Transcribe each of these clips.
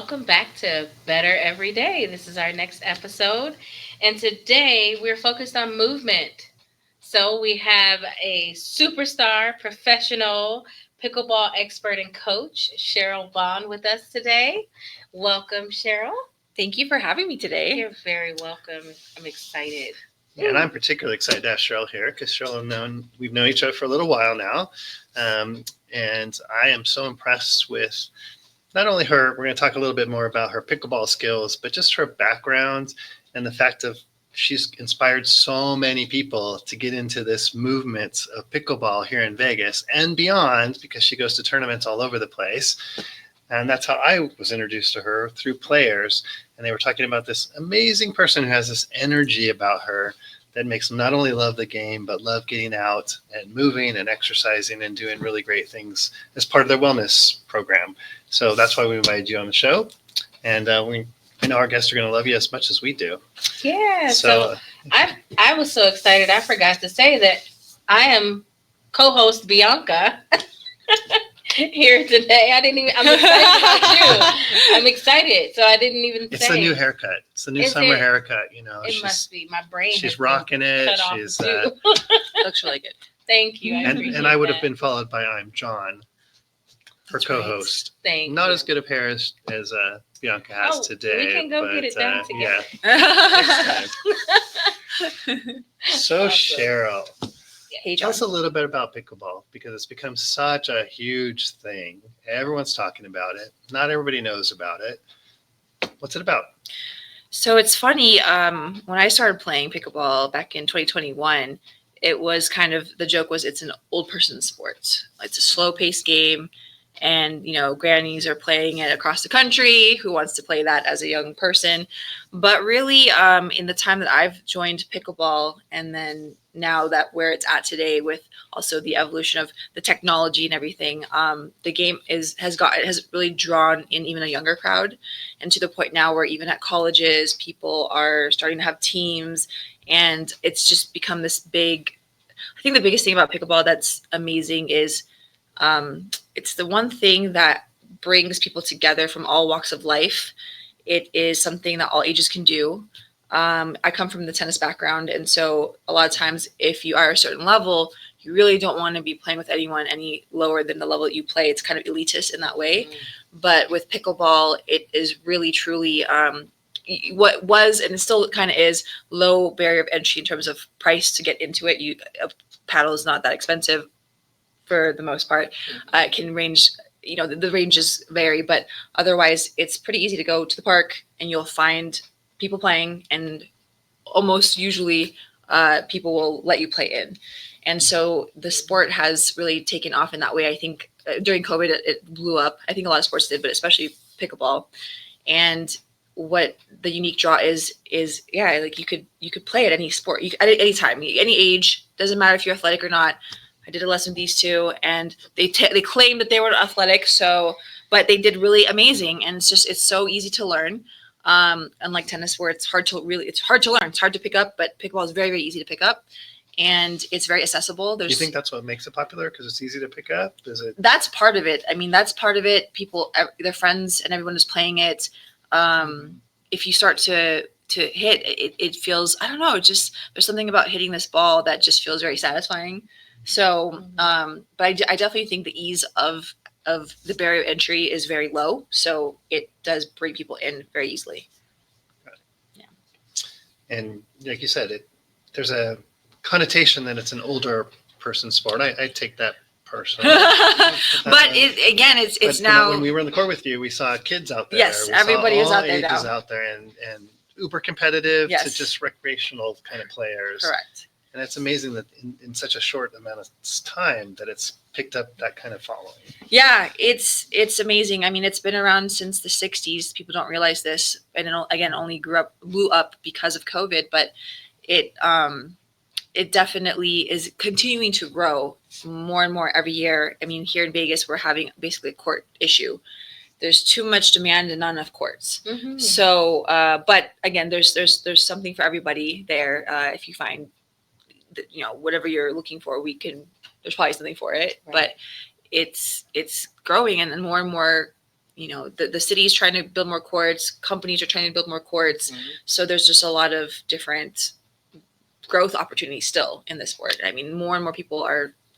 welcome back to Better Every Day. This is our next episode, and today we're focused on movement. So we have a superstar, professional pickleball expert and coach, Sheryl Bond, with us today. Welcome, Sheryl. Thank you for having me today. You're very welcome. I'm excited. Yeah, and I'm particularly excited to have Sheryl here because Sheryl we've known each other for a little while now, and I am so impressed with not only her. We're going to talk a little bit more about her pickleball skills, but just her background and the fact of she's inspired so many people to get into this movement of pickleball here in Vegas and beyond because she goes to tournaments all over the place. And that's how I was introduced to her through players. And they were talking about this amazing person who has this energy about her that makes them not only love the game, but love getting out and moving and exercising and doing really great things as part of their wellness program. So that's why we invited you on the show. And I know our guests are going to love you as much as we do. Yeah. So I was so excited. I forgot to say that I am co-host Bianca. Here today. I'm excited about you. I'm excited. So I didn't even It's say. the new haircut. It's the new summer haircut, you know. It must be. My brain. She's rocking it. She's Looks really good. Thank you. and I would have been followed by I'm John, her co-host. Right. Thank Not you. as good a pair as Bianca has today. We can go get it done together. Yeah. So Awesome. Sheryl, Hey, tell John. us a little bit about pickleball because it's become such a huge thing. Everyone's talking about it. Not everybody knows about it. What's it about? So it's funny. When I started playing pickleball back in 2021, it was kind of the joke was it's an old person's sport. It's a slow paced game. And, grannies are playing it across the country. Who wants to play that as a young person? But really, in the time that I've joined pickleball and then now that where it's at today with also the evolution of the technology and everything, the game has really drawn in even a younger crowd. And to the point now where even at colleges, people are starting to have teams. And it's just become this big, I think the biggest thing about pickleball that's amazing is it's the one thing that brings people together from all walks of life. It is something that all ages can do. I come from the tennis background, and so a lot of times if you are a certain level, you really don't want to be playing with anyone any lower than the level that you play. It's kind of elitist in that way. But with pickleball, it is really, truly what was and still kind of is low barrier of entry in terms of price to get into it. A paddle is not that expensive. For the most part, it can range, the ranges vary, but otherwise it's pretty easy to go to the park and you'll find people playing and almost usually people will let you play in. And so the sport has really taken off in that way. I think during COVID, it blew up. I think a lot of sports did, but especially pickleball. And what the unique draw is like you could play at any sport, at any time, any age, doesn't matter if you're athletic or not. I did a lesson with these two, and they claimed that they were athletic, but they did really amazing, and it's so easy to learn. Unlike tennis, where it's hard to learn, it's hard to pick up, but pickleball is very, very easy to pick up, and it's very accessible. Do you think that's what makes it popular because it's easy to pick up? Is it? That's part of it. I mean, that's part of it. People, their friends, and everyone is playing it. If you start to hit, it feels, I don't know, just there's something about hitting this ball that just feels very satisfying. So, but I definitely think the ease of the barrier of entry is very low. So it does bring people in very easily. Yeah. And like you said, there's a connotation that it's an older person's sport. I take that personally. But it's now. When we were in the court with you, we saw kids out there. Yes, everybody is out there now. Ages out there and uber competitive Yes. to just recreational kind of players. Correct. And it's amazing that in such a short amount of time that it's picked up that kind of following. Yeah, it's amazing. I mean, it's been around since the 60s. People don't realize this. And it only blew up because of COVID, but it definitely is continuing to grow more and more every year. I mean, here in Vegas, we're having basically a court issue. There's too much demand and not enough courts. Mm-hmm. So, but again, there's something for everybody there. If you find whatever you're looking for, there's probably something for it. Right. But it's growing, and then more and more the city is trying to build more courts, companies are trying to build more courts. Mhm. So there's just a lot of different growth opportunities still in this sport. I mean, more and more people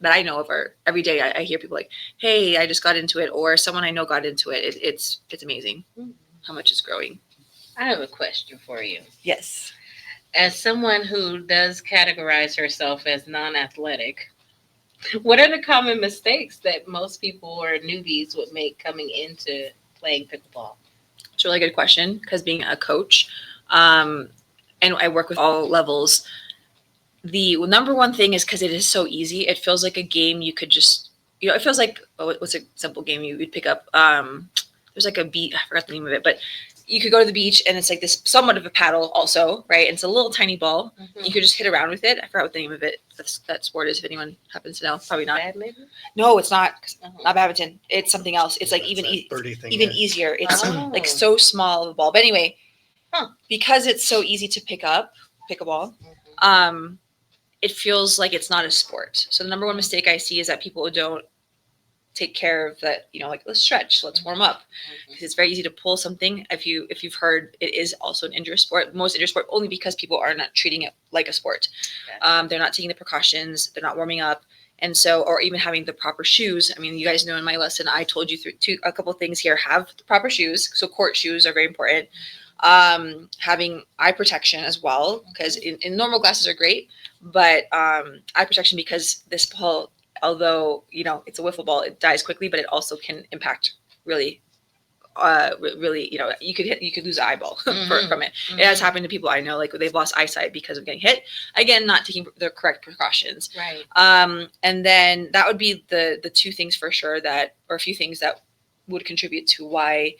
that I know of are every day. I hear people like, "Hey, I just got into it," or someone I know got into it. It's amazing Mhm. how much it's growing. I have a question for you. Yes. As someone who does categorize herself as non-athletic, what are the common mistakes that most people or newbies would make coming into playing pickleball? It's a really good question because being a coach, and I work with all levels. The number one thing is because it is so easy. It feels like a game you could just, it feels like, what's a simple game you would pick up? There's like a beat, I forgot the name of it, but you could go to the beach and it's like this somewhat of a paddle also, right? And it's a little tiny ball. Mhm. You could just hit around with it. I forgot what the name of it, that sport is, if anyone happens to know. Probably not. Badminton? No, it's not. Uh-huh. Not badminton. It's something else. It's like That's even that birdie thing, even yeah. easier. It's Oh. like so small of a ball. But anyway, Huh. because it's so easy to pick up, pickleball, Mhm. it feels like it's not a sport. So the number one mistake I see is that people don't take care of that, like, let's stretch, let's warm up. Because it's very easy to pull something. If you've heard, it is also an indoor sport. Most indoor sport, only because people are not treating it like a sport. Gotcha. They're not taking the precautions, they're not warming up. And so, or even having the proper shoes. I mean, you guys know in my lesson, I told you a couple things here. Have the proper shoes. So court shoes are very important. Having eye protection as well, because in normal glasses are great, but eye protection, because this ball, although it's a wiffle ball, it dies quickly, but it also can impact really, really, you could lose an eyeball Mhm. from it. Mhm. It has happened to people I know, like they've lost eyesight because of getting hit. Again, not taking the correct precautions. Right. And then that would be the two things for sure or a few things that would contribute to why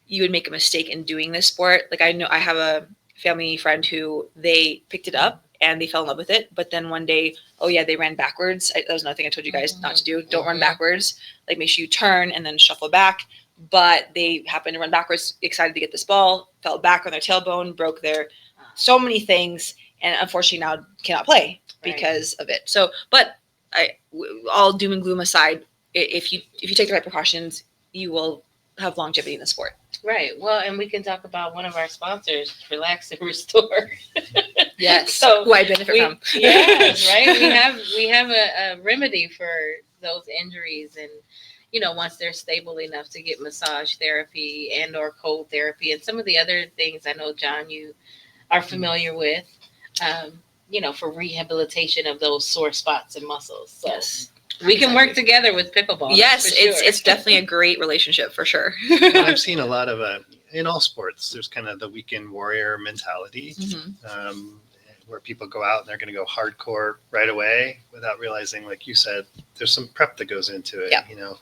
you would make a mistake in doing this sport. Like I know I have a family friend who they picked it up and they fell in love with it, but then one day, oh yeah, they ran backwards. That was another thing I told you guys not to do. Don't run Mhm. backwards. Like make sure you turn and then shuffle back. But they happened to run backwards, excited to get this ball, fell back on their tailbone, broke their so many things, and unfortunately now cannot play because of it. So, but all doom and gloom aside, if you take the right precautions, you will have longevity in the sport. Right. Well, and we can talk about one of our sponsors, Relax and Restore. Yes. So who I benefit from. Yes, right. We have a remedy for those injuries, and once they're stable enough to get massage therapy and or cold therapy and some of the other things I know, John, you are familiar with. For rehabilitation of those sore spots and muscles. So Yes. we can work together with pickleball. Yes, that's for sure. it's definitely a great relationship for sure. And I've seen a lot of in all sports. There's kind of the weekend warrior mentality, where people go out and they're going to go hardcore right away without realizing, like you said, there's some prep that goes into it. Yeah.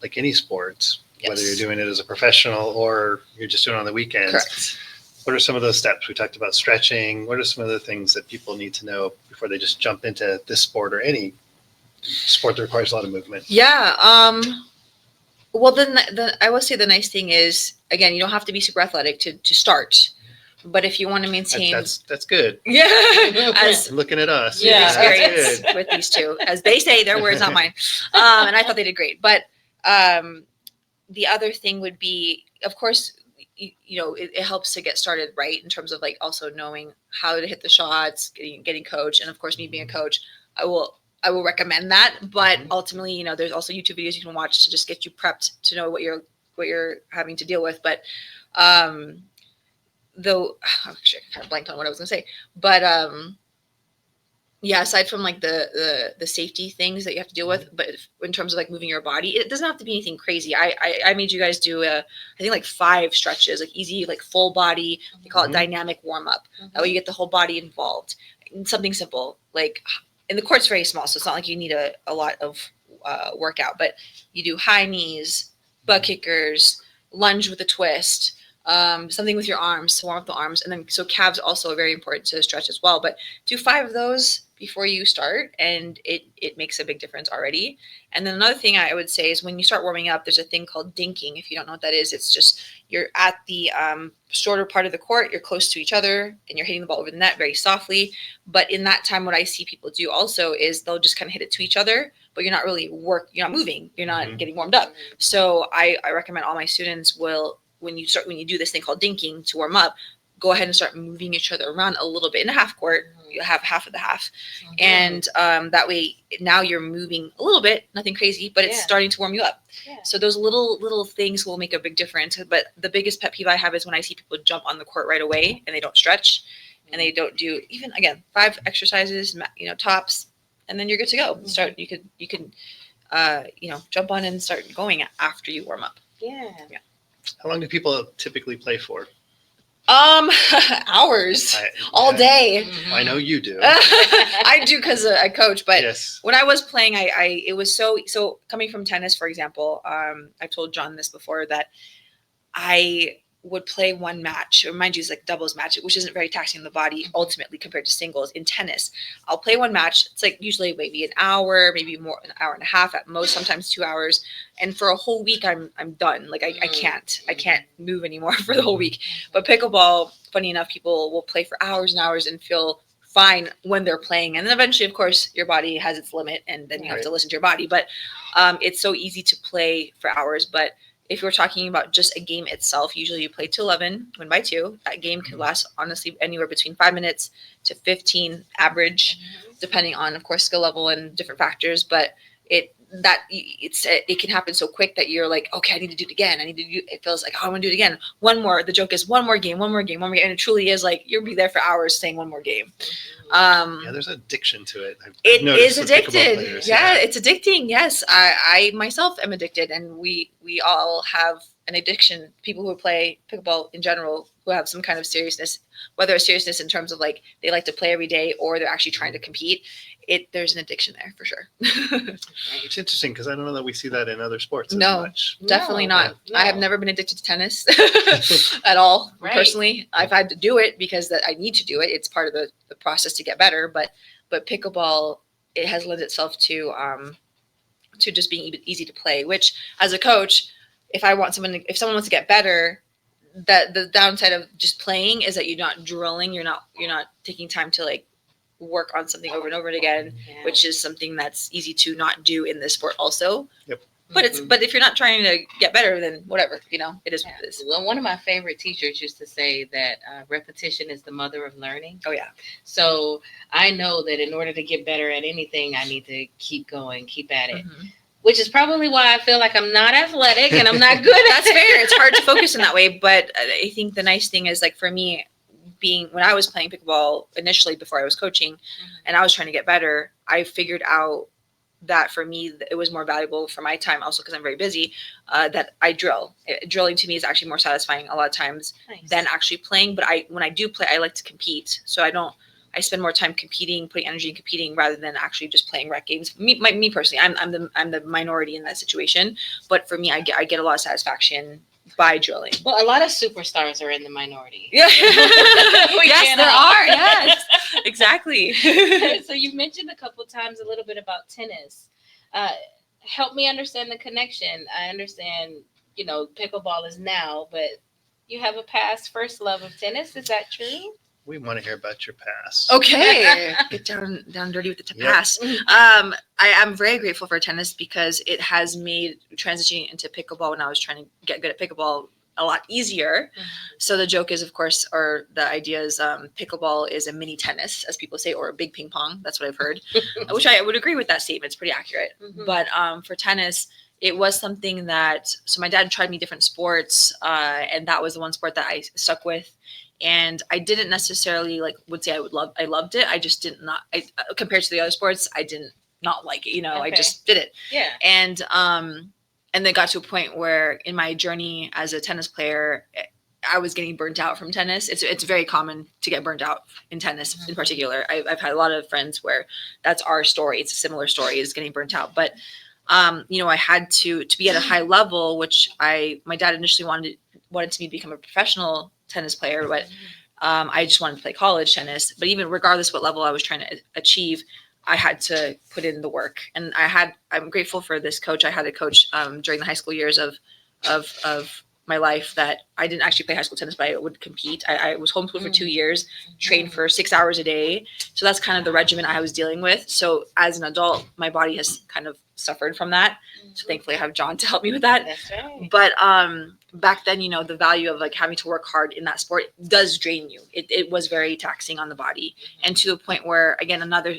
Like any sports, Yes. whether you're doing it as a professional or you're just doing it on the weekends. Correct. What are some of those steps? We talked about stretching. What are some of the things that people need to know before they just jump into this sport or any sport that requires a lot of movement? Yeah. Well, then I will say the nice thing is, again, you don't have to be super athletic to start, but if you want to maintain, That's good. yeah, as Looking at us, Yeah. that's experience good. with these two, as they say, their words, not mine. And I thought they did great. But the other thing would be, of course, it helps to get started right in terms of like also knowing how to hit the shots, getting coached, and of course, me being a coach, I will recommend that. But ultimately, there's also YouTube videos you can watch to just get you prepped to know what you're having to deal with. But though, actually, I kind of blanked on what I was going to say. But yeah, aside from like the safety things that you have to deal with, but in terms of like moving your body, it doesn't have to be anything crazy. I made you guys do I think like 5 stretches, like easy, like full body. They call it dynamic warm up. That way you get the whole body involved. And something simple, like, and the court's very small, so it's not like you need a lot of workout, but you do high knees, butt kickers, lunge with a twist, something with your arms to warm up the arms, and then so calves also very important to stretch as well. But do 5 of those before you start, and it makes a big difference already. And then another thing I would say is when you start warming up, there's a thing called dinking. If you don't know what that is, it's just you're at the shorter part of the court, you're close to each other, and you're hitting the ball over the net very softly. But in that time, what I see people do also is they'll just kind of hit it to each other, but you're not really you're not moving, you're not Mhm. getting warmed up. So I recommend all my students when you do this thing called dinking to warm up, go ahead and start moving each other around a little bit in a half court. You have half of the half, and that way now you're moving a little bit, nothing crazy, but it's starting to warm you up. So those little things will make a big difference. But the biggest pet peeve I have is when I see people jump on the court right away and they don't stretch, and they don't do even, again, 5 exercises, tops, and then you're good to go. Start. You can jump on and start going after you warm up. Yeah. How long do people typically play for? Hours, all day. I know you do. I do because I coach, but Yes. when I was playing, it was so coming from tennis, for example. I told John this before, that I would play one match, or mind you, it's like doubles match, which isn't very taxing on the body ultimately compared to singles. In tennis, I'll play one match. It's like usually maybe an hour, maybe more, an hour and a half at most, sometimes 2 hours. And for a whole week, I'm done. Like I can't move anymore for the whole week. But pickleball, funny enough, people will play for hours and hours and feel fine when they're playing. And then eventually, of course, your body has its limit, and then you have to listen to your body. But it's so easy to play for hours. But if you're talking about just a game itself, usually you play to 11, win by 2. That game can last, honestly, anywhere between 5 minutes to 15 average, depending on, of course, skill level and different factors. But it can happen so quick that you're like, okay, I need to do it again. It feels like, oh, I want to do it again. One more. The joke is one more game. And it truly is like, you'll be there for hours saying one more game. There's addiction to it. It is addicted. Yeah, it's addicting. Yes, I myself am addicted, and we all have an addiction. People who play pickleball in general, who have some kind of seriousness, whether it's seriousness in terms of like they like to play every day or they're actually trying to compete. There's an addiction there for sure. It's interesting because I don't know that we see that in other sports as No, much. definitely not. No. I have never been addicted to tennis at all. Right. Personally, I've had to do it because that I need to do it. It's part of the process to get better. But pickleball, it has lent itself to just being easy to play. Which, as a coach, if someone wants to get better, that the downside of just playing is that you're not drilling. You're not taking time to like work on something over and over again, which is something that's easy to not do in this sport also. Yep. But if you're not trying to get better, then whatever, it is what it is. Well, one of my favorite teachers used to say that repetition is the mother of learning. Oh yeah. So I know that in order to get better at anything, I need to keep going, keep at it. Mm-hmm. Which is probably why I feel like I'm not athletic and I'm not good at That's fair. It's hard to focus in that way, but I think the nice thing is, like, for me, when I was playing pickleball initially before I was coaching, and I was trying to get better, I figured out that for me, it was more valuable for my time, also because I'm very busy, that I drill. Drilling to me is actually more satisfying a lot of times than actually playing. But when I do play, I like to compete. So I spend more time competing, putting energy in competing rather than actually just playing rec games. Me personally, I'm the minority in that situation. But for me, I get a lot of satisfaction by drilling. Well, a lot of superstars are in the minority. Yeah. Yes, there are. Yes, exactly. So you mentioned a couple times a little bit about tennis. Help me understand the connection. I understand, pickleball is now, but you have a past first love of tennis. Is that true? We want to hear about your past. Okay. Get down dirty with the past. I am very grateful for tennis because it has made transitioning into pickleball when I was trying to get good at pickleball a lot easier. So the joke is, of course, or the idea is, pickleball is a mini tennis, as people say, or a big ping pong. That's what I've heard, which I would agree with that statement. It's pretty accurate. But for tennis, it was something so my dad tried me different sports, and that was the one sport that I stuck with. And I didn't necessarily would say I loved it. I just did not, compared to the other sports, I didn't not like it. I just did it. Yeah. And then got to a point where in my journey as a tennis player, I was getting burnt out from tennis. It's very common to get burnt out in tennis in particular. I've had a lot of friends where that's our story. It's a similar story, is getting burnt out. But, I had to be at a high level, which my dad initially wanted me to become a professional tennis player, but I just wanted to play college tennis. But even regardless what level I was trying to achieve, I had to put in the work. And I'm grateful for this coach. I had a coach during the high school years of my life that I didn't actually play high school tennis, but I would compete. I was homeschooled for 2 years, trained for 6 hours a day. So that's kind of the regimen I was dealing with. So as an adult, my body has kind of suffered from that. So thankfully I have John to help me with that. That's right. But back then, the value of like having to work hard in that sport does drain you. It was very taxing on the body. And to the point where, again, another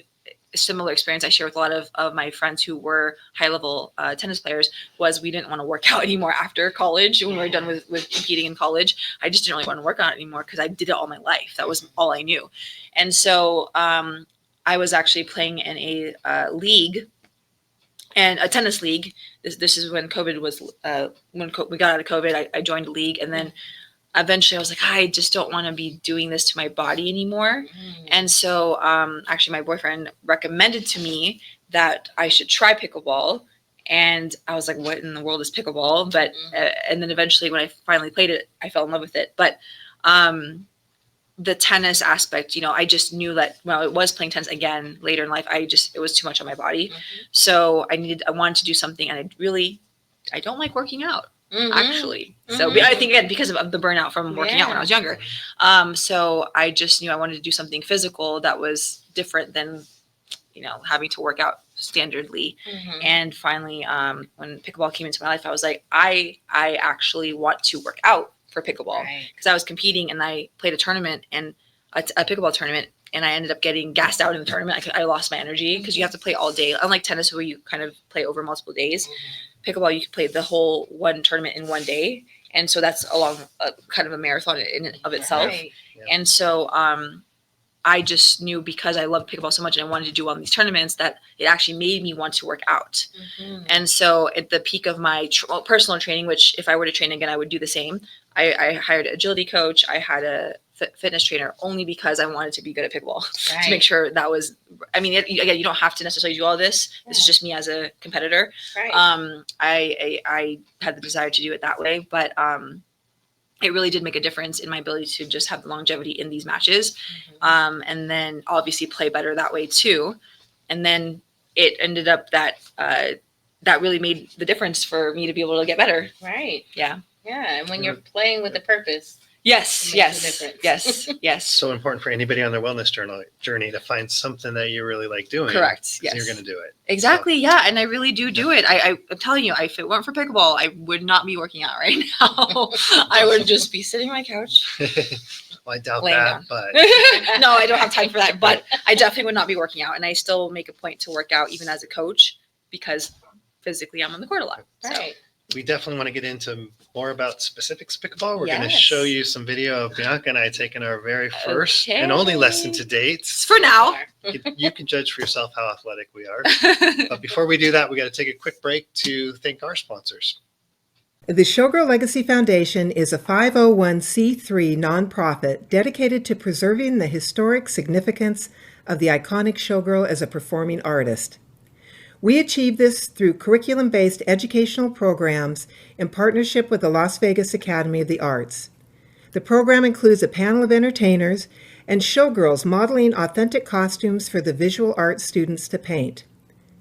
similar experience I share with a lot of my friends who were high level tennis players was we didn't want to work out anymore after college. When we were done with competing in college, I just didn't really want to work out anymore because I did it all my life. That was all I knew. And so I was actually playing in a league, and a tennis league. This is when COVID was, when we got out of COVID, I joined a league. And then eventually I was like, I just don't want to be doing this to my body anymore. And so actually my boyfriend recommended to me that I should try pickleball. And I was like, what in the world is pickleball? But, and then eventually when I finally played it, I fell in love with it. But the tennis aspect, I just knew that when I was playing tennis again later in life, it was too much on my body. So I wanted to do something. And I don't like working out. Actually. So I think, again, because of the burnout from working out when I was younger. So I just knew I wanted to do something physical that was different than, having to work out standardly. And finally, when pickleball came into my life, I was like, I actually want to work out for pickleball, because I was competing and I played a tournament and a pickleball tournament. And I ended up getting gassed out in the tournament. I lost my energy because you have to play all day. Unlike tennis, where you kind of play over multiple days. Pickleball, you can play the whole one tournament in one day. And so that's kind of a marathon in and of itself. And so I just knew, because I loved pickleball so much and I wanted to do well in these tournaments, that it actually made me want to work out. And so at the peak of my personal training, which if I were to train again, I would do the same. I hired an agility coach. I had a fitness trainer, only because I wanted to be good at pickleball, to make sure that was, again, you don't have to necessarily do all this. This is just me as a competitor. I had the desire to do it that way, but it really did make a difference in my ability to just have the longevity in these matches. And then obviously play better that way too. And then it ended up that that really made the difference for me to be able to get better. Yeah. And when you're playing with a purpose. Yes. So important for anybody on their wellness journey to find something that you really like doing. Correct. Yes. You're going to do it. Exactly. Yeah. And I really do it. I'm telling you, if it weren't for pickleball, I would not be working out right now. I would just be sitting on my couch. Well, I doubt laying that, down. but no, I don't have time for that. But I definitely would not be working out. And I still make a point to work out even as a coach, because physically I'm on the court a lot. we definitely want to get into more about specifics of pickleball. We're going to show you some video of Bianca and I taking our very first and only lesson to date. For now. You can judge for yourself how athletic we are. But before we do that, we got to take a quick break to thank our sponsors. The Showgirl Legacy Foundation is a 501c3 nonprofit dedicated to preserving the historic significance of the iconic showgirl as a performing artist. We achieve this through curriculum-based educational programs in partnership with the Las Vegas Academy of the Arts. The program includes a panel of entertainers and showgirls modeling authentic costumes for the visual arts students to paint.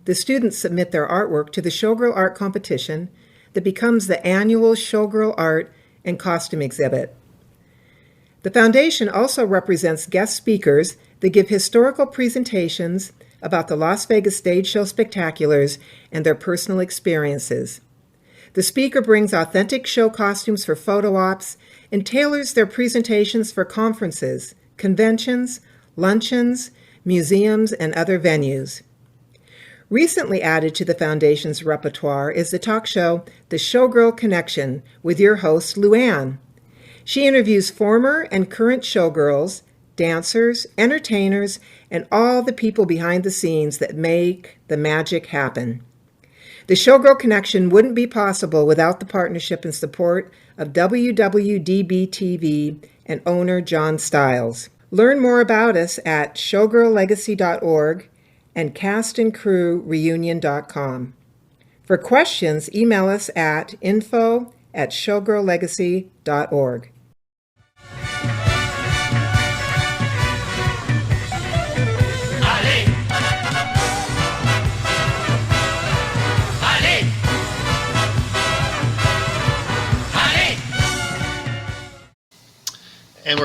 The students submit their artwork to the Showgirl Art Competition that becomes the annual Showgirl Art and Costume Exhibit. The foundation also represents guest speakers that give historical presentations about the Las Vegas Stage Show Spectaculars and their personal experiences. The speaker brings authentic show costumes for photo ops and tailors their presentations for conferences, conventions, luncheons, museums, and other venues. Recently added to the Foundation's repertoire is the talk show The Showgirl Connection with your host, Luann. She interviews former and current showgirls, dancers, entertainers, and all the people behind the scenes that make the magic happen. The Showgirl Connection wouldn't be possible without the partnership and support of WWDBTV and owner John Stiles. Learn more about us at showgirllegacy.org and castandcrewreunion.com. For questions, email us at info@showgirllegacy.org.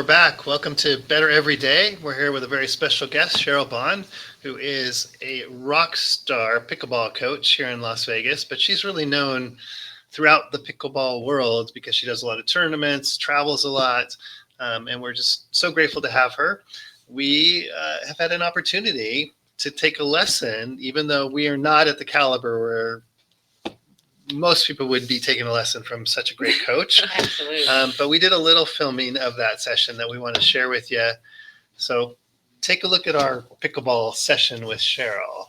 back. Welcome to Better Every Day. We're here with a very special guest, Sheryl Bond, who is a rock star pickleball coach here in Las Vegas, but she's really known throughout the pickleball world because she does a lot of tournaments, travels a lot, and we're just so grateful to have her. We have had an opportunity to take a lesson, even though we are not at the caliber where most people would be taking a lesson from such a great coach. Absolutely. But we did a little filming of that session that we want to share with you. So take a look at our pickleball session with Sheryl.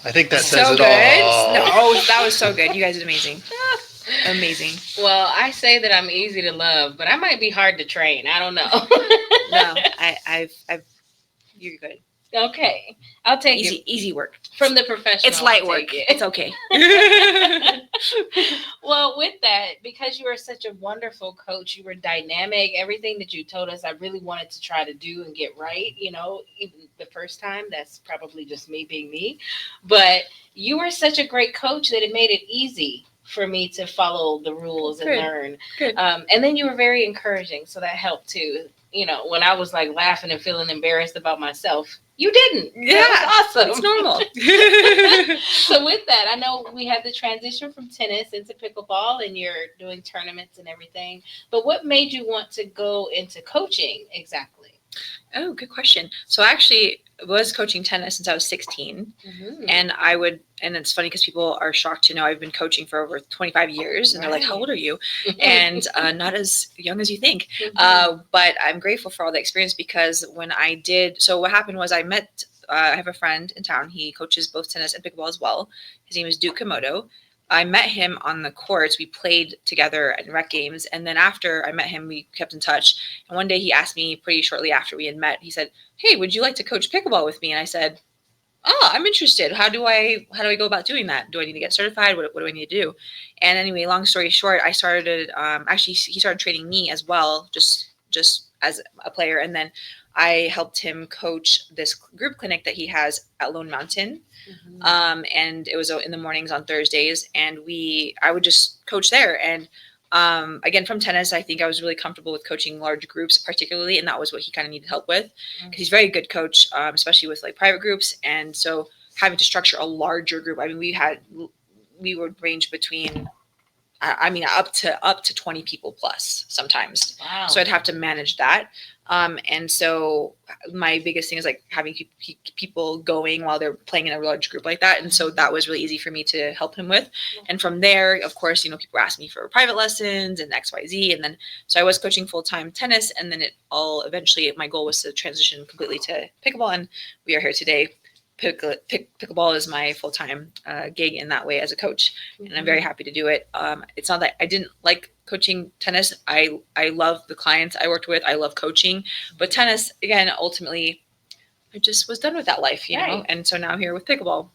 I think that says So it good. all. No, that was so good. You guys did amazing. Amazing. Well, I say that I'm easy to love, but I might be hard to train. I don't know. No, I've you're good. Okay, I'll take Easy, it easy work. from the professional. It's light I'll work. take It's okay. Well, with that, because you are such a wonderful coach, you were dynamic. Everything that you told us, I really wanted to try to do and get right. You know, even the first time, that's probably just me being me. But you were such a great coach that it made it easy for me to follow the rules and Good. learn. Good. And then you were very encouraging, so that helped too. You know, when I was like laughing and feeling embarrassed about myself, you didn't. Yeah, That was awesome. it's normal. So with that, I know we had the transition from tennis into pickleball and you're doing tournaments and everything. But what made you want to go into coaching exactly? Oh, good question. So I actually was coaching tennis since I was 16. Mm-hmm. And it's funny because people are shocked to know I've been coaching for over 25 years and they're like, how old are you? And not as young as you think. But I'm grateful for all the experience because so what happened was I have a friend in town. He coaches both tennis and pickleball as well. His name is Duke Komodo. I met him on the courts. We played together at rec games. And then after I met him, we kept in touch. And one day he asked me pretty shortly after we had met, he said, hey, would you like to coach pickleball with me? And I said, oh, I'm interested. How do I go about doing that? Do I need to get certified? What do I need to do? And anyway, long story short, I started, actually he started training me as well, just as a player. And then I helped him coach this group clinic that he has at Lone Mountain. Mm-hmm. And it was in the mornings on Thursdays, and I would just coach there. And again, from tennis, I think I was really comfortable with coaching large groups, particularly, and that was what he kind of needed help with because he's a very good coach, especially with like private groups. And so having to structure a larger group, I mean, we would range between up to 20 people plus sometimes. Wow. So I'd have to manage that. And so my biggest thing is like having people going while they're playing in a large group like that. And so that was really easy for me to help him with. And from there, of course, people asked me for private lessons and XYZ. And then, so I was coaching full-time tennis, and then eventually my goal was to transition completely to pickleball. And we are here today. Pickleball is my full-time gig in that way as a coach, and I'm very happy to do it. It's not that I didn't like coaching tennis. I love the clients I worked with. I love coaching, but tennis, again, ultimately, I just was done with that life, you know. Right. And so now I'm here with pickleball.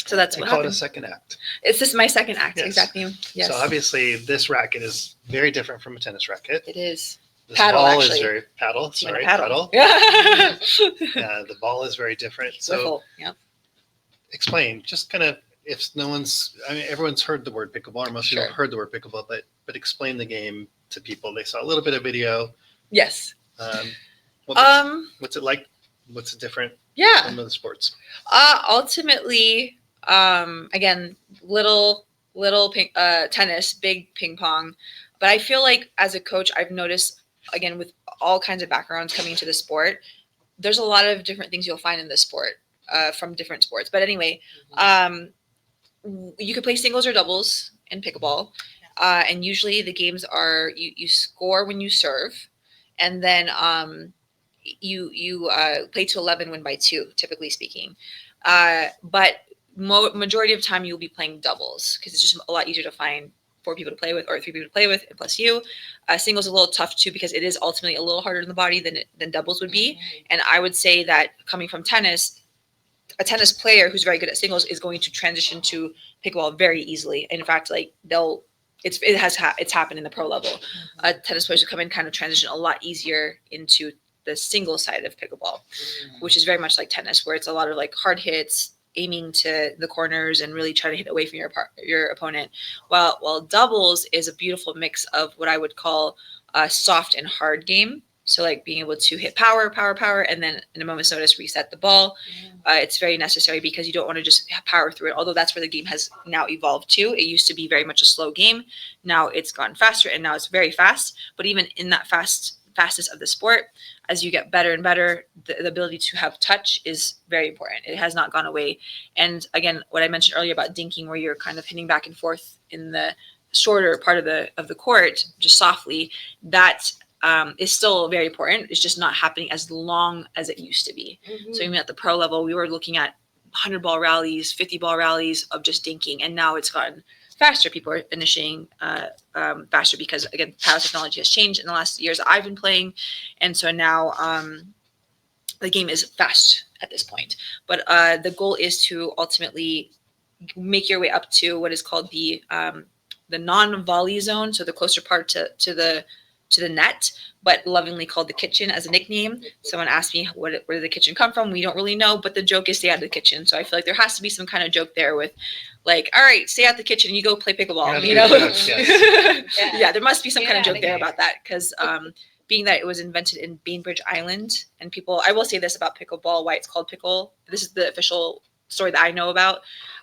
So that's We what call it happened. a second act. It's just my second act, Yes. exactly. Yes, So obviously this racket is very different from a tennis racket. it is. This Paddle, ball actually. is very paddle. Team Sorry, paddle. paddle. Yeah. The ball is very different. So Wiffle. Yeah. explain, just kind of, if no one's, I mean, everyone's heard the word pickleball, or most people Sure. have heard the word pickleball, but explain the game to people. They saw a little bit of video. Yes. What's it like? What's it different Yeah. from other sports? Ultimately, again, little tennis, big ping pong. But I feel like as a coach, I've noticed, again, with all kinds of backgrounds coming into the sport, there's a lot of different things you'll find in this sport. from different sports. But anyway, you could play singles or doubles in pickleball, and usually the games are you score when you serve, and then you play to 11, win by 2, typically speaking. But majority of time you'll be playing doubles because it's just a lot easier to find 4 people to play with or 3 people to play with and plus you. Singles is a little tough too because it is ultimately a little harder in the body than doubles would be. And I would say that coming from tennis, a tennis player who's very good at singles is going to transition to pickleball very easily. In fact, like it's happened in the pro level. Tennis players who come in kind of transition a lot easier into the single side of pickleball, which is very much like tennis, where it's a lot of like hard hits, aiming to the corners and really try to hit away from your opponent. While doubles is a beautiful mix of what I would call a soft and hard game. So like being able to hit power, and then in a moment's notice reset the ball. It's very necessary because you don't want to just power through it. Although that's where the game has now evolved to. It used to be very much a slow game. Now it's gotten faster and now it's very fast. But even in that fastest of the sport, as you get better and better, the ability to have touch is very important. It has not gone away. And again, what I mentioned earlier about dinking, where you're kind of hitting back and forth in the shorter part of the court, just softly, that is still very important. It's just not happening as long as it used to be. So even at the pro level, we were looking at 100-ball rallies, 50-ball rallies of just dinking, and now it's gotten faster. People are finishing faster because, again, paddle technology has changed in the last years I've been playing, and so now the game is fast at this point. But the goal is to ultimately make your way up to what is called the non-volley zone, so the closer part to the net, but lovingly called the kitchen as a nickname. Someone asked me where did the kitchen come from? We don't really know, but the joke is stay out of the kitchen. So I feel like there has to be some kind of joke there with like, all right, stay out the kitchen and you go play pickleball, you know? Jokes, yes. Yeah, there must be some kind of joke there about that because being that it was invented in Bainbridge Island, and people, I will say this about pickleball, why it's called pickle. This is the official story that I know about.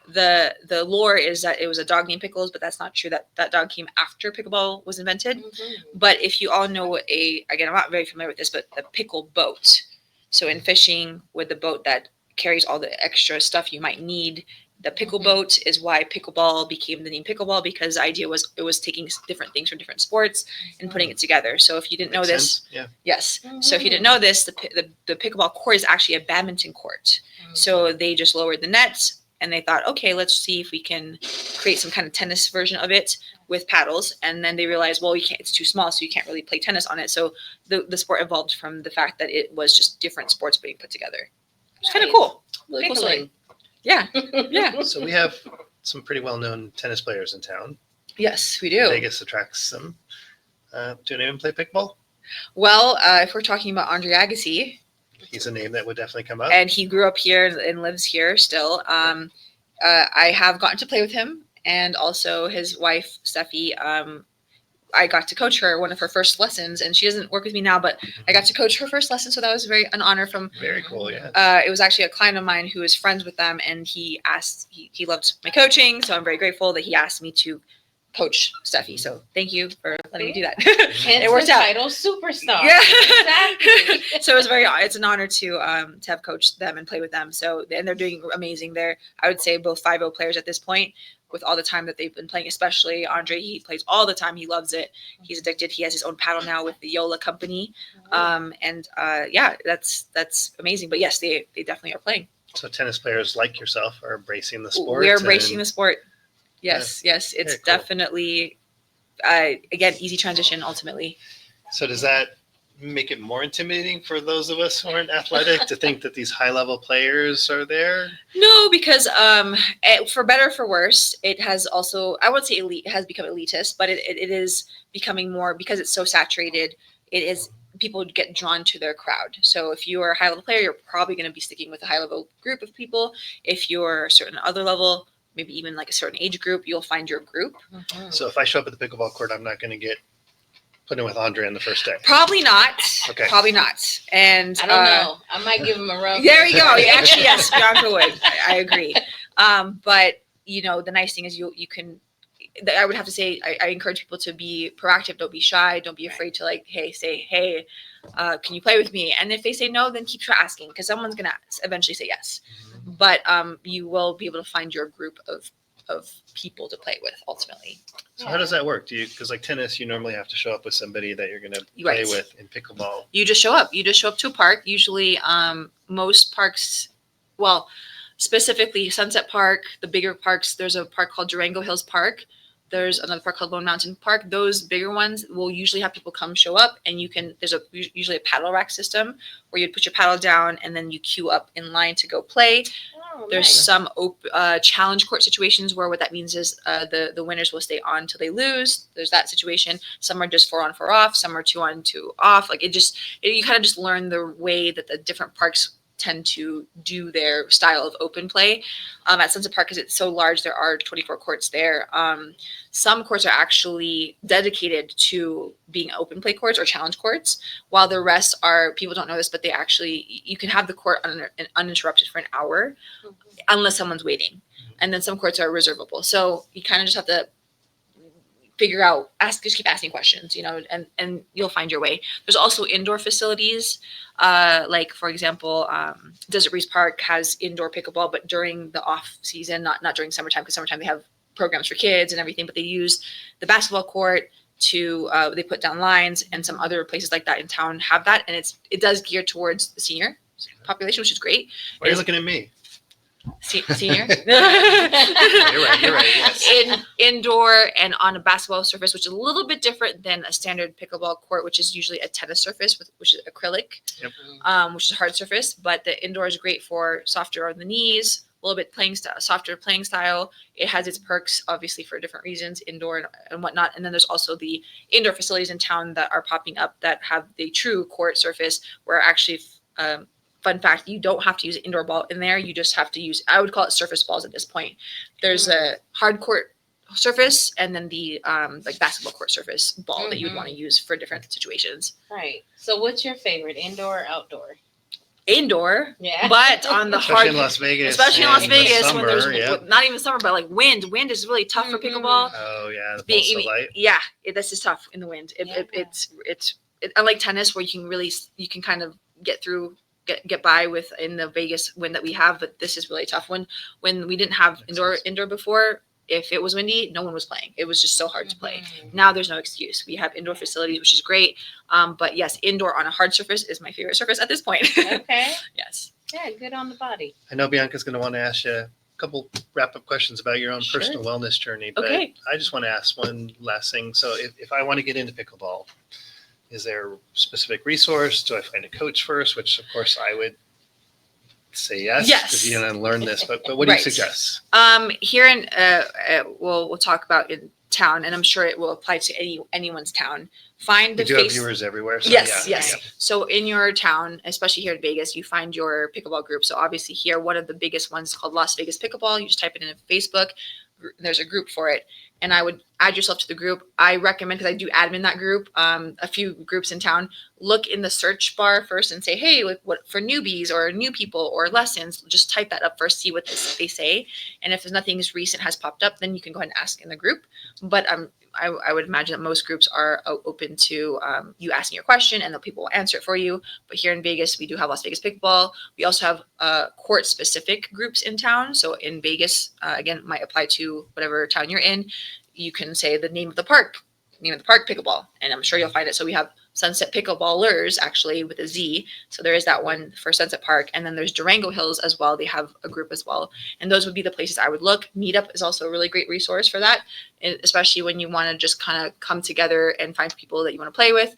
The lore is that it was a dog named Pickles, but that's not true. That dog came after pickleball was invented. But if you all know what again, I'm not very familiar with this, but the pickle boat. So in fishing, with the boat that carries all the extra stuff you might need, the pickle boat is why pickleball became the name pickleball, because the idea was it was taking different things from different sports and putting it together. So if you didn't know this, yes. So if you didn't know this, the pickleball court is actually a badminton court. So they just lowered the nets. And they thought, okay, let's see if we can create some kind of tennis version of it with paddles. And then they realized, well, it's too small, so you can't really play tennis on it. So the sport evolved from the fact that it was just different sports being put together. It's kind of cool. Really cool story. Yeah. Yeah. So we have some pretty well-known tennis players in town. Yes, we do. Vegas attracts them. Do anyone play pickleball? Well, if we're talking about Andre Agassi, He's a name that would definitely come up. and he grew up here and lives here still. I have gotten to play with him, and also his wife, Steffi. I got to coach her one of her first lessons, and she doesn't work with me now, but I got to coach her first lesson, so that was an honor from. Very cool, yeah. It was actually a client of mine who was friends with them, and he loved my coaching, so I'm very grateful that he asked me to coach Steffi. So thank you for letting me do that. Hence It worked the out. title superstar. Yeah. Exactly. So it's an honor to have coached them and play with them. So, and they're doing amazing. They're, I would say, both 5-0 players at this point, with all the time that they've been playing, especially Andre. He plays all the time. He loves it. He's addicted. He has his own paddle now with the Yola company. Yeah, that's amazing. But yes, they definitely are playing. So tennis players like yourself are embracing the sport. We're embracing the sport. Yes, yes. It's cool. Definitely, again, easy transition ultimately. So does that make it more intimidating for those of us who aren't athletic to think that these high-level players are there? No, because for better or for worse, it has also, I won't say elite, it has become elitist, but it is becoming more, because it's so saturated, it is, people get drawn to their crowd. So if you are a high-level player, you're probably going to be sticking with a high-level group of people. If you're a certain other level, maybe even like a certain age group, you'll find your group. So if I show up at the pickleball court, I'm not going to get put in with Andre on the first day. Probably not. Okay. Probably not. And I don't know. I might give him a run. There we go. Actually, yes, Bianca would. I agree. But the nice thing is you can. I would have to say I encourage people to be proactive. Don't be shy. Don't be afraid to say, hey, can you play with me? And if they say no, then keep asking, because someone's gonna eventually say yes. but you will be able to find your group of people to play with ultimately. So how does that work? Do you, because like tennis, you normally have to show up with somebody that you're going to play Right. with. In pickleball, You just show up. You just show up to a park. Usually, most parks, well, specifically Sunset Park, the bigger parks. There's a park called Durango Hills Park. There's another park called Lone Mountain Park. Those bigger ones will usually have people come show up, and you can. There's usually a paddle rack system where you'd put your paddle down, and then you queue up in line to go play. Oh, There's nice. some challenge court situations where what that means is the winners will stay on till they lose. There's that situation. Some are just 4 on 4 off. Some are 2 on 2 off. Like you kind of just learn the way that the different parks tend to do their style of open play. At Sunset Park, because it's so large, there are 24 courts there. Some courts are actually dedicated to being open play courts or challenge courts, while the rest are, people don't know this, but you can have the court uninterrupted for an hour unless someone's waiting. And then some courts are reservable. So you kind of just have to figure out, just keep asking questions, and you'll find your way. There's also indoor facilities. Like for example, Desert Breeze Park has indoor pickleball, but during the off season, not during summertime, because summertime they have programs for kids and everything, but they use the basketball court to, they put down lines, and some other places like that in town have that. And it does gear towards the senior population, which is great. why are you looking at me? Senior. You're right. Yes. Indoor and on a basketball surface, which is a little bit different than a standard pickleball court, which is usually a tennis surface, which is acrylic, which is a hard surface. But the indoor is great for softer on the knees, a little bit softer playing style. It has its perks, obviously, for different reasons, indoor and whatnot. And then there's also the indoor facilities in town that are popping up that have the true court surface, where actually fun fact, you don't have to use an indoor ball in there. You just have to use, I would call it surface balls at this point. There's a hard court surface and then the like basketball court surface ball that you would want to use for different situations. Right. So what's your favorite, indoor or outdoor? Indoor, Yeah. but on the Especially hard, in Las Vegas. especially in Las and the Vegas summer, when there's yeah. not even summer, but like wind is really tough for pickleball. Oh yeah, the pulse of light. Yeah, this is tough in the wind. Yeah. It's unlike tennis where you can kind of get by with in the Vegas wind that we have, but this is really tough. When we didn't have indoor before, if it was windy, no one was playing. It was just so hard to play. Now there's no excuse. We have indoor facilities, which is great. But yes, indoor on a hard surface is my favorite surface at this point. Okay. Yes. Yeah, good on the body. I know Bianca's going to want to ask you a couple wrap-up questions about your own Sure. personal wellness journey, but Okay. I just want to ask one last thing. So if I want to get into pickleball, is there a specific resource? Do I find a coach first? Which of course I would say yes. Yes. Because you're going to learn this, but what do you Right. suggest? Here in we'll talk about in town, and I'm sure it will apply to anyone's town. Find We the do have face. viewers everywhere. So Yes, yeah, yes. yeah. So in your town, especially here in Vegas, you find your pickleball group. So obviously here, one of the biggest ones is called Las Vegas Pickleball. You just type it in Facebook. There's a group for it. And I would add yourself to the group. I recommend, because I do admin that group, a few groups in town, look in the search bar first and say, hey, like what for newbies or new people or lessons, just type that up first, see what they say. And if there's nothing recent has popped up, then you can go ahead and ask in the group. But I would imagine that most groups are open to you asking your question, and the people will answer it for you. But here in Vegas, we do have Las Vegas Pickleball. We also have court-specific groups in town. So in Vegas, again, it might apply to whatever town you're in. You can say the name of the park pickleball, and I'm sure you'll find it. So we have Sunset Pickleballers, actually, with a Z. So there is that one for Sunset Park. And then there's Durango Hills as well. They have a group as well. And those would be the places I would look. Meetup is also a really great resource for that, especially when you want to just kind of come together and find people that you want to play with.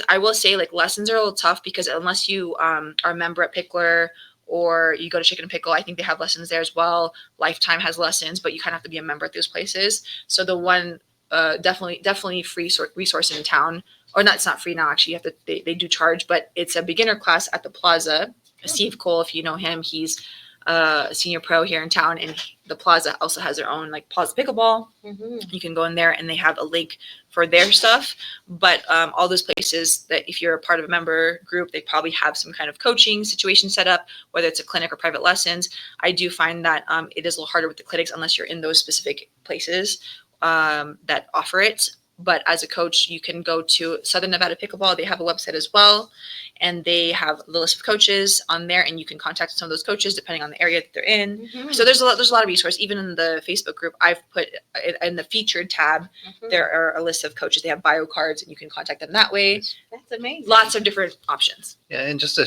I will say, like, lessons are a little tough because unless you are a member at Pickler or you go to Chicken and Pickle, I think they have lessons there as well. Lifetime has lessons, but you kind of have to be a member at those places. So the one definitely free resource in town, or not, it's not free now, actually. You have to, they do charge, but it's a beginner class at the Plaza. Steve Cole, if you know him, he's a senior pro here in town, and the Plaza also has their own, like, Plaza Pickleball. You can go in there and they have a link for their stuff. But all those places that if you're a part of a member group, they probably have some kind of coaching situation set up, whether it's a clinic or private lessons. I do find that it is a little harder with the clinics unless you're in those specific places that offer it. But as a coach, you can go to Southern Nevada Pickleball. They have a website as well, and they have the list of coaches on there, and you can contact some of those coaches depending on the area that they're in. So there's a lot of resources. Even in the Facebook group, I've put in the featured tab, there are a list of coaches. They have bio cards, and you can contact them that way. That's amazing. Lots of different options. Yeah, and just a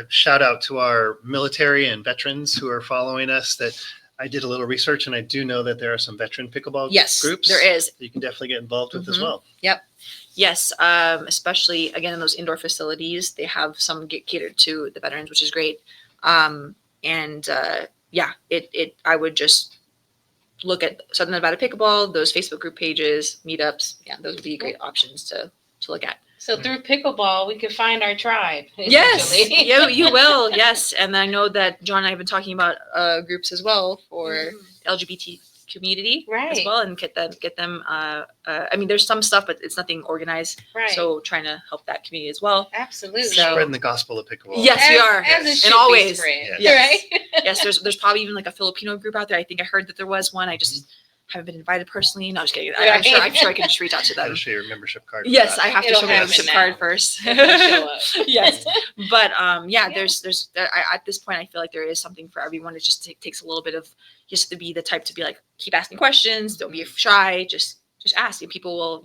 shout out to our military and veterans who are following us. That I did a little research, and I do know that there are some veteran pickleball groups. There is. That you can definitely get involved with as well. Yep. Yes. Especially again in those indoor facilities, they have some get catered to the veterans, which is great. I would just look at Southern Nevada Pickleball, those Facebook group pages, meetups. Yeah, those would be great options to look at. So through pickleball, we can find our tribe. Yes, you will. Yes, and I know that John and I have been talking about groups as well for LGBT community as well, and get them. I mean, there's some stuff, but it's nothing organized. Right. So trying to help that community as well. Absolutely. So- Spreading the gospel of pickleball. Yes, we are, As it should and be always. spread, Yes. right? Yes, there's probably even like a Filipino group out there. I think I heard that there was one. I just haven't been invited personally. No, I'm just kidding. I'm sure I can just reach out to Gotta them. show your membership card. for Yes, that. I have to It'll show my happen membership now. card first. It'll show up. Yes, but there's at this point I feel like there is something for everyone. It just takes a little bit of just to be the type to be like keep asking questions. Don't be shy. Just ask, and you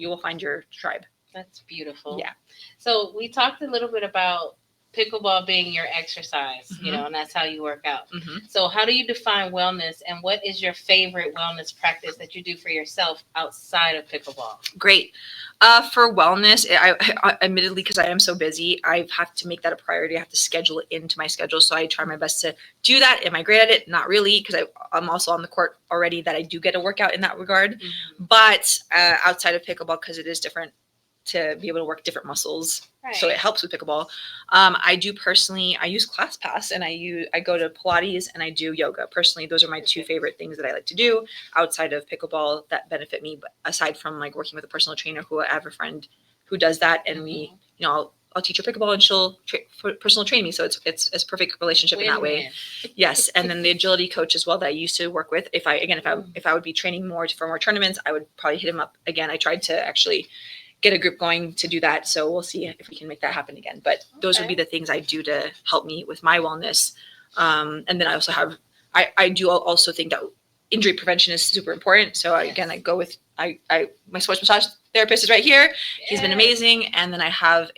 will find your tribe. That's beautiful. Yeah. So we talked a little bit about pickleball being your exercise, and that's how you work out. So how do you define wellness, and what is your favorite wellness practice that you do for yourself outside of pickleball? Great. For wellness, I admittedly, because I am so busy, I have to make that a priority. I have to schedule it into my schedule. So I try my best to do that. Am I great at it? Not really, because I'm also on the court already that I do get a workout in that regard. But outside of pickleball, because it is different to be able to work different muscles. Right. So it helps with pickleball. I do personally, I use ClassPass, and I go to Pilates and I do yoga. Personally, those are my two favorite things that I like to do outside of pickleball that benefit me. But aside from like working with a personal trainer, who I have a friend who does that, and we, I'll teach her pickleball and she'll personal train me. So it's a perfect relationship in that way. Yes. And then the agility coach as well that I used to work with. If I would be training more for more tournaments, I would probably hit him up again. I tried to actually get a group going to do that. So we'll see if we can make that happen again. But those would be the things I do to help me with my wellness. And then I also have, I do also think that injury prevention is super important. So I go with, my sports massage therapist is right here. He's been amazing. And then I have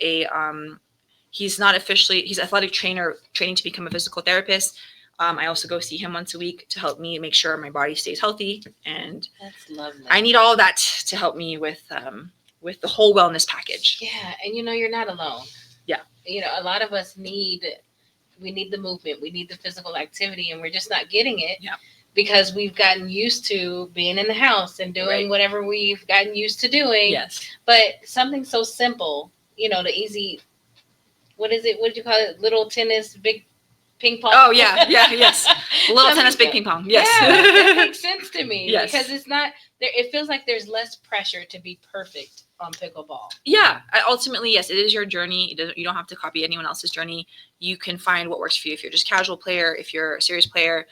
he's athletic trainer training to become a physical therapist. I also go see him once a week to help me make sure my body stays healthy. And that's lovely. I need all of that to help me with the whole wellness package. Yeah. And you're not alone. Yeah. A lot of us need the movement. We need the physical activity, and we're just not getting it. Yeah. Because we've gotten used to being in the house and doing whatever we've gotten used to doing. Yes. But something so simple, the easy, what is it? What did you call it? Little tennis, big ping pong? Oh, yeah. Yes. Little tennis, big ping pong. Yes. Yeah, that makes sense to me. Yes. Because it's not, it feels like there's less pressure to be perfect on pickleball. Yeah. Ultimately, yes, it is your journey. You don't have to copy anyone else's journey. You can find what works for you. If you're just a casual player, if you're a serious player,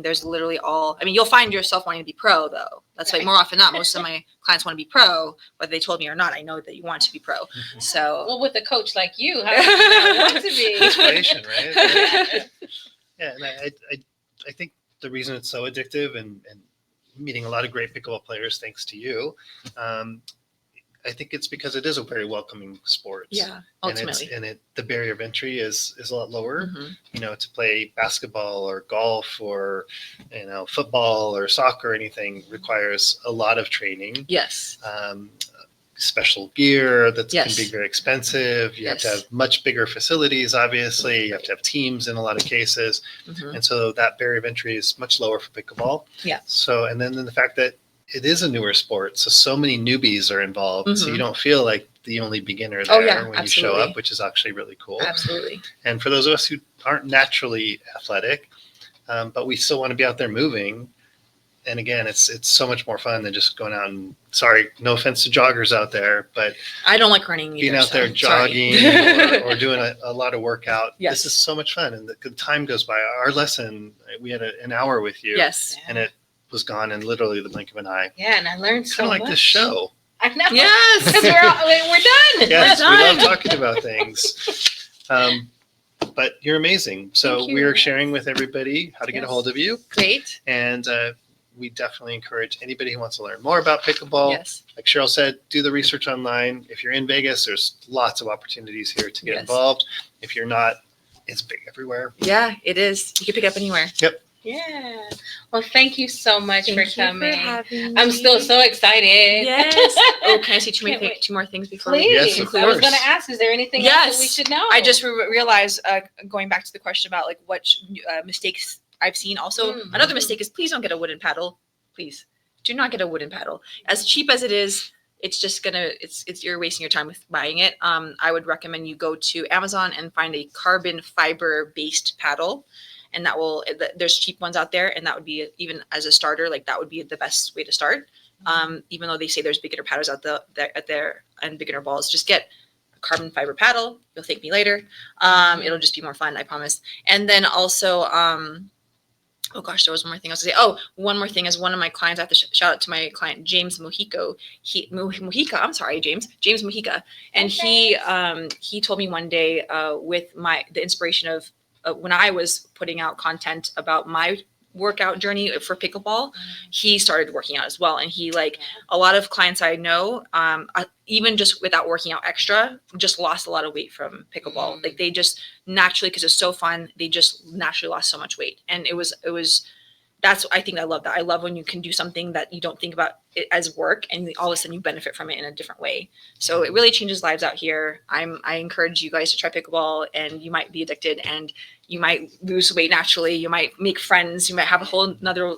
there's literally you'll find yourself wanting to be pro, though. That's why more often than not, most of my clients want to be pro, whether they told me or not. I know that you want to be pro. So, well, with a coach like you, how do you not want to be? Inspiration, right? Yeah, and I think the reason it's so addictive and meeting a lot of great pickleball players, thanks to you, I think it's because it is a very welcoming sport. Yeah, ultimately. And the barrier of entry is a lot lower. Mm-hmm. To play basketball or golf or, football or soccer or anything requires a lot of training. Yes. Special gear that Yes. can be very expensive. You have to Yes. have much bigger facilities, obviously. You have to have teams in a lot of cases. Mm-hmm. And so that barrier of entry is much lower for pickleball. Yeah. So, and then the fact that it is a newer sport, so many newbies are involved. So you don't feel like the only beginner there when you show up, which is actually really cool. Absolutely. And for those of us who aren't naturally athletic, but we still want to be out there moving. And again, it's so much more fun than just going out and, sorry, no offense to joggers out there, but I don't like running either. being out there jogging or doing a lot of workout. Yes. This is so much fun. And the time goes by. Our lesson, we had an hour with you. Yes. And it was gone in literally the blink of an eye. Yeah, and I learned so Kind of like much. this show. I know. Yes. Because we're done. Yes, we done. love talking about things. But you're amazing. So Thank you. we're sharing with everybody how to get a Yes. hold of you. Great. And we definitely encourage anybody who wants to learn more about pickleball. Yes. Like Sheryl said, do the research online. If you're in Vegas, there's lots of opportunities here to get Yes. involved. If you're not, it's big everywhere. Yeah, it is. You can pick up anywhere. Yeah. Well, thank you so much for coming. having I'm still so excited. Yes. Oh, can I say Can't wait. two more things before Please. we Yes, of I was course. going to ask, is there anything else that we Yes. should know? I just realized, going back to the question about like what mistakes I've seen. Also, another mistake is please don't get a wooden paddle. Please do not get a wooden paddle. As cheap as it is, it's just it's you're wasting your time with buying it. I would recommend you go to Amazon and find a carbon fiber based paddle, and that will. There's cheap ones out there, and that would be even as a starter. Like that would be the best way to start. Even though they say there's beginner paddles out there and beginner balls, just get a carbon fiber paddle. You'll thank me later. It'll just be more fun, I promise. And then also, oh gosh, there was one more thing I was going to say. Oh, one more thing is one of my clients. I have to shout out to my client James Mojica. I'm sorry, James Mojica, and he told me one day with the inspiration of when I was putting out content about my workout journey for pickleball, he started working out as well. And he a lot of clients I know, even just without working out extra, just lost a lot of weight from pickleball. Like they just naturally, because it's so fun, they just naturally lost so much weight. And it was I think I love that. I love when you can do something that you don't think about it as work, and all of a sudden you benefit from it in a different way. So it really changes lives out here. I encourage you guys to try pickleball, and you might be addicted, and you might lose weight naturally. You might make friends. You might have a whole another,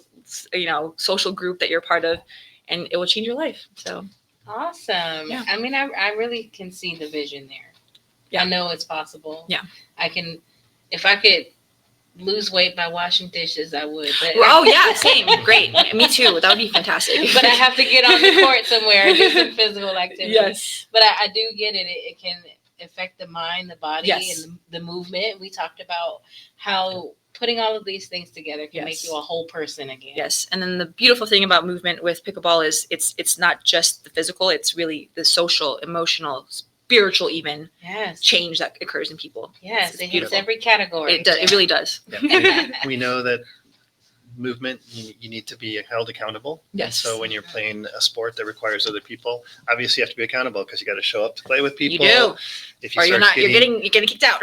social group that you're part of, and it will change your life. So awesome. Yeah. I mean, I really can see the vision there. Yeah. I know it's possible. Yeah. If I could lose weight by washing dishes, I would. But oh yeah, same. Great. Me too. That would be fantastic. But I have to get on the court somewhere and do some physical activity. Yes. But I do get it. It can affect the mind, the body, Yes. and the movement. We talked about how putting all of these things together can Yes. make you a whole person again. Yes. And then the beautiful thing about movement with pickleball is it's not just the physical, it's really the social, emotional, spiritual even Yes. change that occurs in people. Yes. It's It hits beautiful. every category. It really does. Yeah. We know that movement, you need to be held accountable. Yes. And so when you're playing a sport that requires other people, obviously you have to be accountable because you got to show up to play with You people. do. If you Or you're start getting kicked out.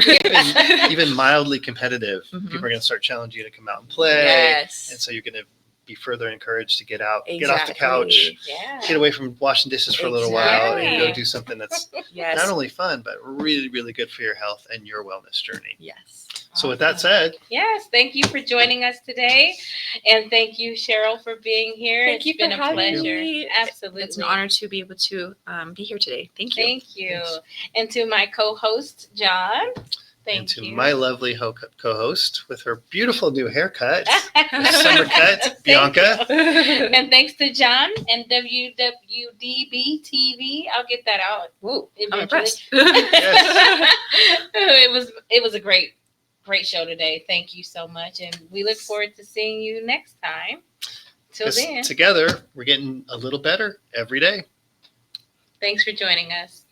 even mildly competitive, Mhm. people are going to start challenging you to come out and play. Yes. And so you're going to be further encouraged to get out, get off the couch, Exactly. Yeah. get away from washing dishes for a little while, and Exactly. go do something that's Yes. not only fun, but really, really good for your health and your wellness journey. Yes. So with that said, Yes, thank you for joining us today. And thank you, Sheryl, for being here. Thank you It's been for a having pleasure. me. Absolutely. It's an honor to be able to be here today. Thank you. Thank you. Thanks. And to my co-host, John. Thank and to you. my lovely co-host with her beautiful new haircut, Summer summer cut, Bianca. And thanks to John and WWDBTV. I'll get that out. Ooh, I'm eventually. impressed. Yes. It was a great show today. Thank you so much. And we look forward to seeing you next time. Till 'Cause then, together, we're getting a little better every day. thanks for joining us.